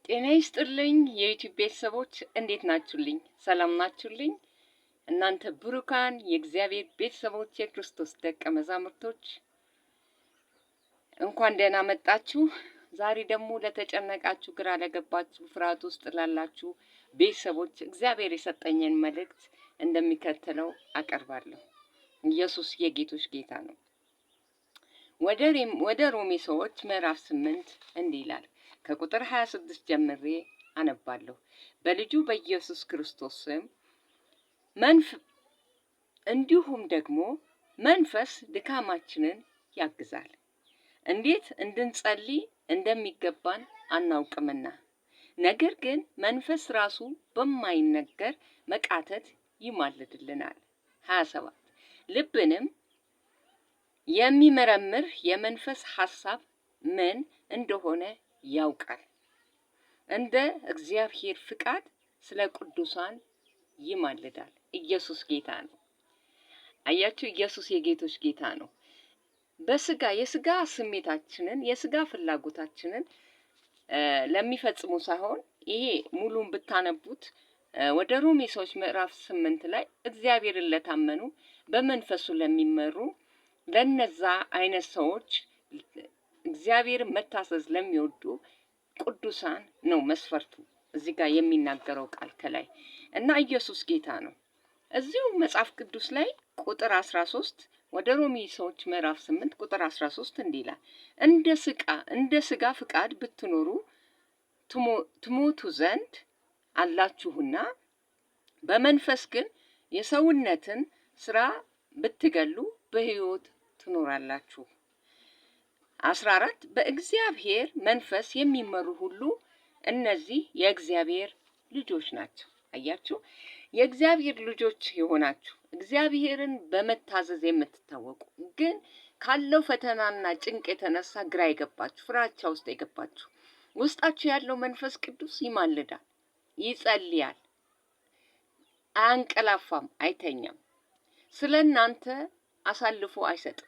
ጤና ይስጥልኝ የዩቲዩብ ቤተሰቦች እንዴት ናችሁልኝ? ሰላም ናችሁልኝ? እናንተ ብሩካን የእግዚአብሔር ቤተሰቦች የክርስቶስ ደቀ መዛሙርቶች እንኳን ደህና መጣችሁ። ዛሬ ደግሞ ለተጨነቃችሁ፣ ግራ ለገባችሁ፣ ፍርሃት ውስጥ ላላችሁ ቤተሰቦች እግዚአብሔር የሰጠኝን መልእክት እንደሚከተለው አቀርባለሁ። ኢየሱስ የጌቶች ጌታ ነው። ወደ ሮሜ ሰዎች ምዕራፍ 8 እንዲህ ይላል። ከቁጥር 26 ጀምሬ አነባለሁ። በልጁ በኢየሱስ ክርስቶስ ስም እንዲሁም ደግሞ መንፈስ ድካማችንን ያግዛል። እንዴት እንድንጸልይ እንደሚገባን አናውቅምና፣ ነገር ግን መንፈስ ራሱ በማይነገር መቃተት ይማልድልናል። 27 ልብንም የሚመረምር የመንፈስ ሐሳብ ምን እንደሆነ ያውቃል። እንደ እግዚአብሔር ፍቃድ ስለ ቅዱሳን ይማልዳል። ኢየሱስ ጌታ ነው። አያችሁ፣ ኢየሱስ የጌቶች ጌታ ነው። የስጋ ስሜታችንን የስጋ ፍላጎታችንን ለሚፈጽሙ ሳይሆን ይሄ ሙሉን ብታነቡት ወደ ሮሜ ሰዎች ምዕራፍ 8 ላይ እግዚአብሔርን ለታመኑ በመንፈሱ ለሚመሩ ለነዛ አይነት ሰዎች እግዚአብሔርን መታዘዝ ለሚወዱ ቅዱሳን ነው መስፈርቱ። እዚህ ጋር የሚናገረው ቃል ከላይ እና ኢየሱስ ጌታ ነው። እዚሁ መጽሐፍ ቅዱስ ላይ ቁጥር 13 ወደ ሮሜ ሰዎች ምዕራፍ 8 ቁጥር 13 እንዲህ ይላል፣ እንደ ስጋ ፍቃድ ብትኖሩ ትሞቱ ዘንድ አላችሁና፣ በመንፈስ ግን የሰውነትን ስራ ብትገሉ በሕይወት ትኖራላችሁ። 14 በእግዚአብሔር መንፈስ የሚመሩ ሁሉ እነዚህ የእግዚአብሔር ልጆች ናቸው። አያችሁ፣ የእግዚአብሔር ልጆች የሆናችሁ እግዚአብሔርን በመታዘዝ የምትታወቁ ግን ካለው ፈተናና ጭንቅ የተነሳ ግራ የገባችሁ፣ ፍራቻ ውስጥ የገባችሁ፣ ውስጣችሁ ያለው መንፈስ ቅዱስ ይማልዳል፣ ይጸልያል፣ አያንቀላፋም፣ አይተኛም፣ ስለ እናንተ አሳልፎ አይሰጥም።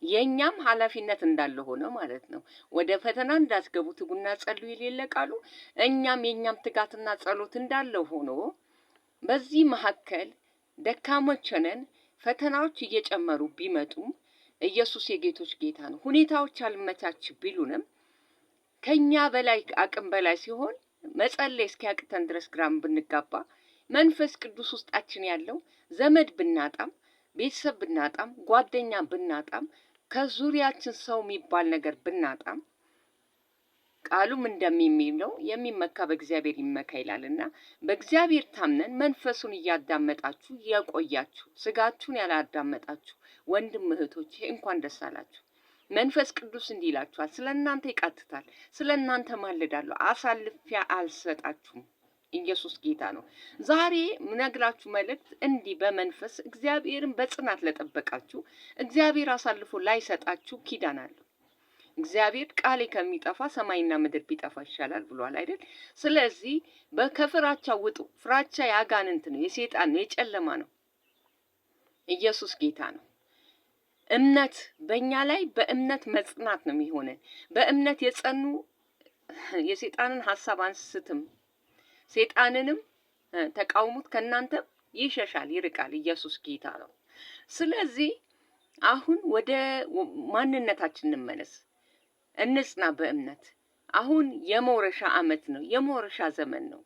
የኛም ኃላፊነት እንዳለ ሆነ ማለት ነው። ወደ ፈተና እንዳትገቡ ትጉና ጸልዩ የሌለ ቃሉ የኛም ትጋትና ጸሎት እንዳለ ሆኖ በዚህ መካከል ደካሞች ሆነን ፈተናዎች እየጨመሩ ቢመጡም ኢየሱስ የጌቶች ጌታ ነው። ሁኔታዎች አልመቻች ቢሉንም ከኛ በላይ አቅም በላይ ሲሆን መጸለይ እስኪያቅተን ድረስ ግራም ብንጋባ መንፈስ ቅዱስ ውስጣችን ያለው ዘመድ ብናጣም ቤተሰብ ብናጣም ጓደኛ ብናጣም ከዙሪያችን ሰው የሚባል ነገር ብናጣም ቃሉም እንደሚለው የሚመካ በእግዚአብሔር ይመካ ይላልና በእግዚአብሔር ታምነን መንፈሱን እያዳመጣችሁ የቆያችሁ ስጋችሁን ያላዳመጣችሁ ወንድም እህቶች እንኳን ደስ አላችሁ። መንፈስ ቅዱስ እንዲህ ይላችኋል፣ ስለ እናንተ ይቃትታል፣ ስለ እናንተ ማልዳለሁ፣ አሳልፌ አልሰጣችሁም። ኢየሱስ ጌታ ነው። ዛሬ ምነግራችሁ መልእክት እንዲህ በመንፈስ እግዚአብሔርን በጽናት ለጠበቃችሁ እግዚአብሔር አሳልፎ ላይሰጣችሁ ኪዳን አለው። እግዚአብሔር ቃሌ ከሚጠፋ ሰማይና ምድር ቢጠፋ ይሻላል ብሏል አይደል? ስለዚህ ከፍራቻ ውጡ። ፍራቻ ያጋንንት ነው፣ የሰይጣን ነው፣ የጨለማ ነው። ኢየሱስ ጌታ ነው። እምነት በእኛ ላይ በእምነት መጽናት ነው የሚሆነን። በእምነት የጸኑ የሰይጣንን ሐሳብ አንስትም፣ ሰይጣንንም ተቃውሙት ከእናንተ ይሸሻል፣ ይርቃል። ኢየሱስ ጌታ ነው። ስለዚህ አሁን ወደ ማንነታችን እንመለስ፣ እንጽና በእምነት። አሁን የመውረሻ ዓመት ነው፣ የመውረሻ ዘመን ነው።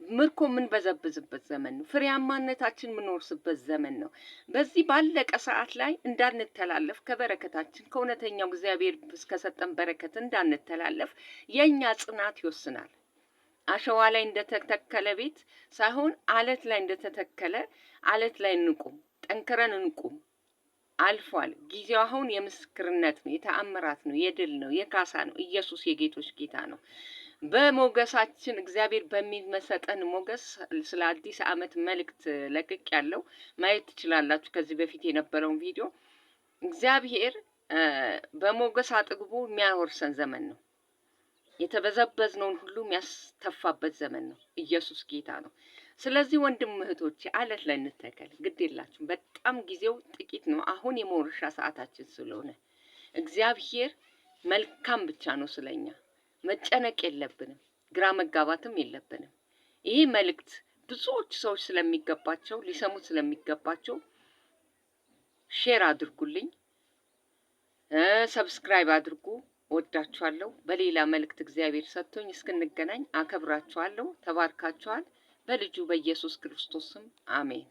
ምርኮ የምንበዘብዝበት ዘመን ነው። ፍሬያማነታችን የምንወርስበት ዘመን ነው። በዚህ ባለቀ ሰዓት ላይ እንዳንተላለፍ ከበረከታችን ከእውነተኛው እግዚአብሔር እስከሰጠን በረከት እንዳንተላለፍ የእኛ ጽናት ይወስናል። አሸዋ ላይ እንደተተከለ ቤት ሳይሆን አለት ላይ እንደተተከለ አለት ላይ እንቁም፣ ጠንክረን እንቁም። አልፏል ጊዜው። አሁን የምስክርነት ነው፣ የተአምራት ነው፣ የድል ነው፣ የካሳ ነው። ኢየሱስ የጌቶች ጌታ ነው። በሞገሳችን እግዚአብሔር በሚመሰጠን ሞገስ ስለ አዲስ ዓመት መልእክት ለቅቅ ያለው ማየት ትችላላችሁ። ከዚህ በፊት የነበረውን ቪዲዮ እግዚአብሔር በሞገስ አጥግቦ የሚያወርሰን ዘመን ነው። የተበዘበዝነውን ሁሉ የሚያስተፋበት ዘመን ነው። ኢየሱስ ጌታ ነው። ስለዚህ ወንድም እህቶቼ አለት ላይ እንተከል፣ ግድ የላችሁም። በጣም ጊዜው ጥቂት ነው። አሁን የመውረሻ ሰዓታችን ስለሆነ እግዚአብሔር መልካም ብቻ ነው ስለኛ። መጨነቅ የለብንም፣ ግራ መጋባትም የለብንም። ይህ መልእክት ብዙዎች ሰዎች ስለሚገባቸው ሊሰሙት ስለሚገባቸው ሼር አድርጉልኝ፣ ሰብስክራይብ አድርጉ። ወዳችኋለሁ። በሌላ መልእክት እግዚአብሔር ሰጥቶኝ እስክንገናኝ አከብራችኋለሁ። ተባርካችኋል። በልጁ በኢየሱስ ክርስቶስ ስም አሜን።